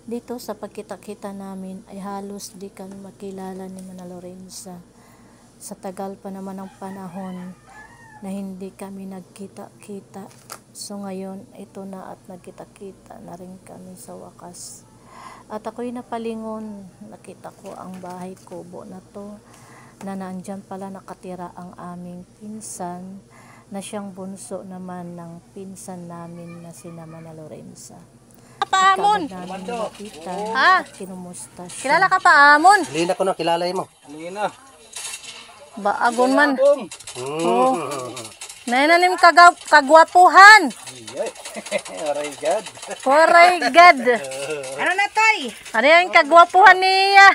Dito sa pagkita-kita namin ay halos di kami makilala ni Mana Lorenza. Sa tagal pa naman ng panahon na hindi kami nagkita-kita. So ngayon, ito na at nagkita-kita na rin kami sa wakas. At ako'y napalingon, nakita ko ang bahay kubo na to, na nandyan pala nakatira ang aming pinsan, na siyang bunso naman ng pinsan namin na si Mana Lorenza. Paamon. Ha? Kinumusta siya. Kilala ka Paamon? Lina ko na kilala mo. Lina. Baagon man. Oh. Nainanim kagwapuhan. Aray God. Aray God. Ano na tay? Ano yung kagwapuhan niya?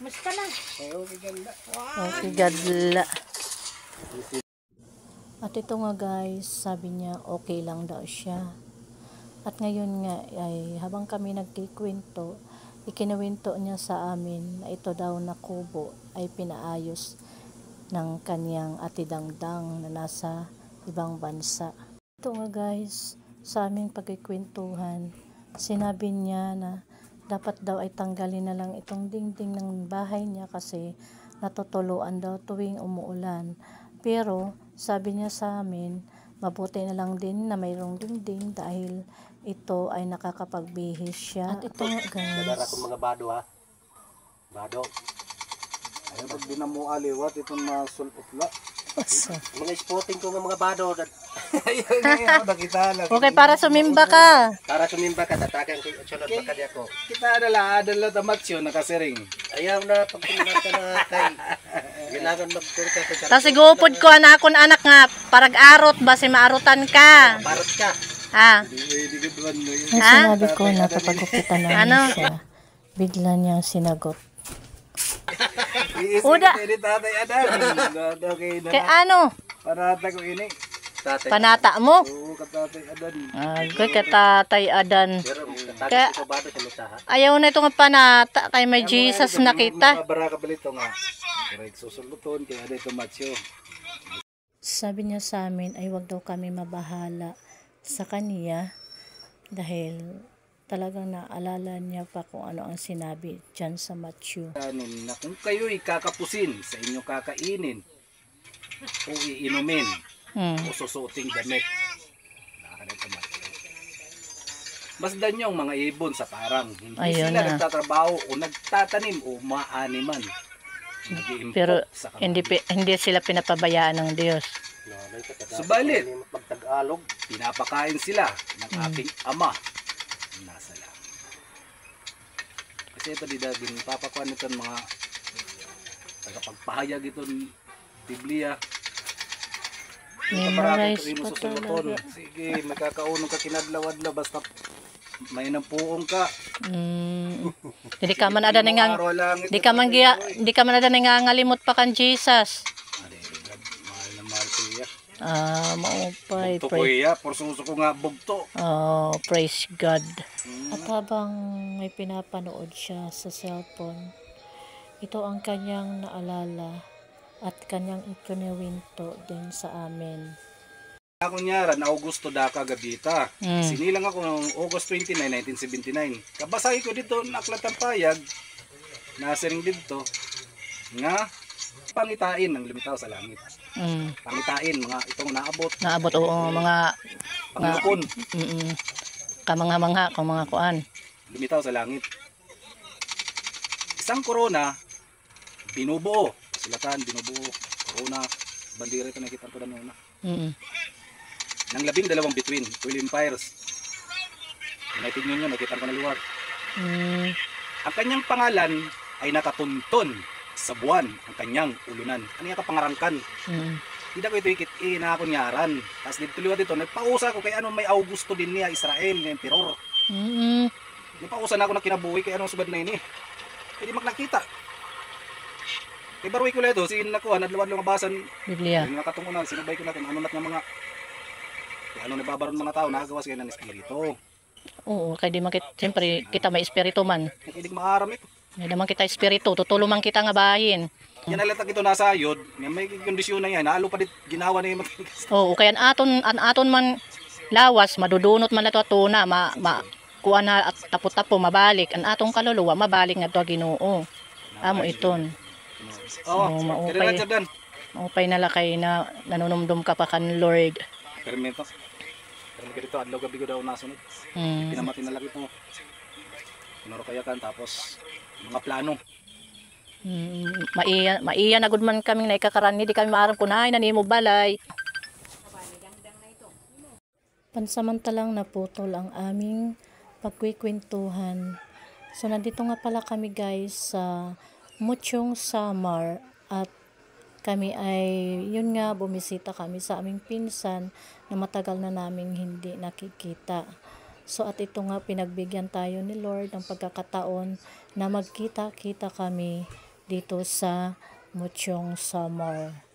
Musta na? Okay, gadla. At ito nga guys, sabi niya okay lang daw siya. At ngayon nga ay habang kami nagkikwento, ikinuwento niya sa amin na ito daw na kubo ay pinaayos ng kanyang ate Dangdang na nasa ibang bansa. Ito nga guys, sa aming pagkikwentuhan, sinabi niya na dapat daw ay tanggalin na lang itong dingding ng bahay niya kasi natutuluan daw tuwing umuulan. Pero sabi niya sa amin, mabuti na lang din na mayroong dingding dahil ito ay nakakapagbihis siya. At ito nga Kadara guys, ko mga bado ha. Bado. Ay, pag di na mo aliwat, itong masulputla. Mga spotting ko ng mga bado. Ayun nga, nakita lang. Okay, para sumimba ka. Para sumimba ka, tatagan ko yung sulot pa kanya ko. Kita adala tamatsyo, nakasiring. Ayaw na, pag pumunta na kay. Kailangan magpurta ko sa... Tapos igupod ko akon anak nga, parag arot ba si maarutan ka. Parot ka. Ha? Di gudwan mo yun. yung sinabi ko na papagupitan namin Ano? siya, bigla niyang sinagot. Iisip Uda. ko ni tatay Adan. Okay na Kay na. ano? Parata ko ini. Tatay. Panata mo? Oo, katatay Adan. Agay katatay adan. Pero tatagan Kaya- ko bado sa mutaha. Ayaw na ito nga panata kay may Jesus nakita. Mabara ka balito nga. Correct, susuluton, kaya ada ito matsyo. Sabi niya sa amin ay wag daw kami mabahala sa kanya dahil talagang naalala niya pa kung ano ang sinabi dyan sa Matthew. Kanin na kung kayo'y kakapusin sa inyong kakainin o iinumin o susuting damit. Nakakalito matsyo. Masdan niyo ang mga ibon sa parang. Hindi Ayun sila na. nagtatrabaho o nagtatanim o maaniman. Nag-iimpok Pero sa hindi sila pinapabayaan ng Diyos. Subalit, Pag-Tagalog. pinapakain sila ng ating Ama nasa langit. Kasi ito didagin, papakuan ito mga tagapagpahayag itong Biblia. Memorize Ito pa susuluton. talaga. Sige, magkakaunong ka kinadlaw-adlaw basta may nampuong ka. Hindi ka man ada nga Araw lang ito. di ka man ada nga ngalimot pa kan Jesus. Mahal na mahal ko iya. Maupay, Bugto ko iya, porsuso ko nga bugto. praise God. At habang may pinapanood siya sa cellphone, ito ang kanyang naalala at kanyang ikinuwento din sa amin. Ako nyara na Augusto Daca Gabita. Sinilang ako noong August 29, 1979. Kabasay ko dito naklat ang payag. Nasiring dito nga pangitain ng limitaw sa langit. Pangitain mga itong naabot. Naabot oo mga Panglupon, ka mga kuan. limitaw sa langit. Isang korona binubuo. Silatan binubuo. Corona bandera ito nakita ko na una. Nang 12 bituin, 12 empires. United Union, nakita ko na luwag. Ang kanyang pangalan ay nakatunton sa buwan, ang kanyang ulunan. Ano yung kapangarangkan? Hindi ko ito inakunyaran. Tapos dito liwat ito, nagpausa ko kay ano may Augusto din niya, Israel, ng emperor. Nagpausa na ako na kinabuhi kay anong subad na ini. Hindi makakita. Kay baruwi ko lang ito, sinakuha, nadlawad lang mabasan. Biblia. Yung nakatungunan, sinubay ko natin, ano nat ng mga ano nababaron mga tao, nakagawas kayo ng espiritu. Oo, kay di man siyempre kita may espiritu man. Hindi maaram ito. Hindi naman kita espiritu, tutulong man kita nga bahin. Yan nalatag ito nasa ayod, may kondisyon na yan, nalo pa dit ginawa na yung Oo, kaya an aton man lawas madudunot man nato tuna kuan na at tapo-tapo mabalik an atong kaluluwa mabalik ngadto Ginoo. Amo iton. Oo, maupay. kaya na Jordan. Maupay na lakay na nanunumdum ka pa kan Lord. Permento. Permento dito, adlaw gabi ko daw nasunod. Mm. Pinamati na lang ito. Pinuro kaya kan, tapos mga plano. Maiya na gud man kaming naikakarani di kami maaram kunay na nimo balay. Pansamantalang naputol ang aming pagkwikwentuhan. So nandito nga pala kami guys sa Muchong Samar at kami ay yun nga bumisita kami sa aming pinsan na matagal na naming hindi nakikita. So at ito nga pinagbigyan tayo ni Lord ng pagkakataon na magkita-kita kami dito sa Muchong Samar.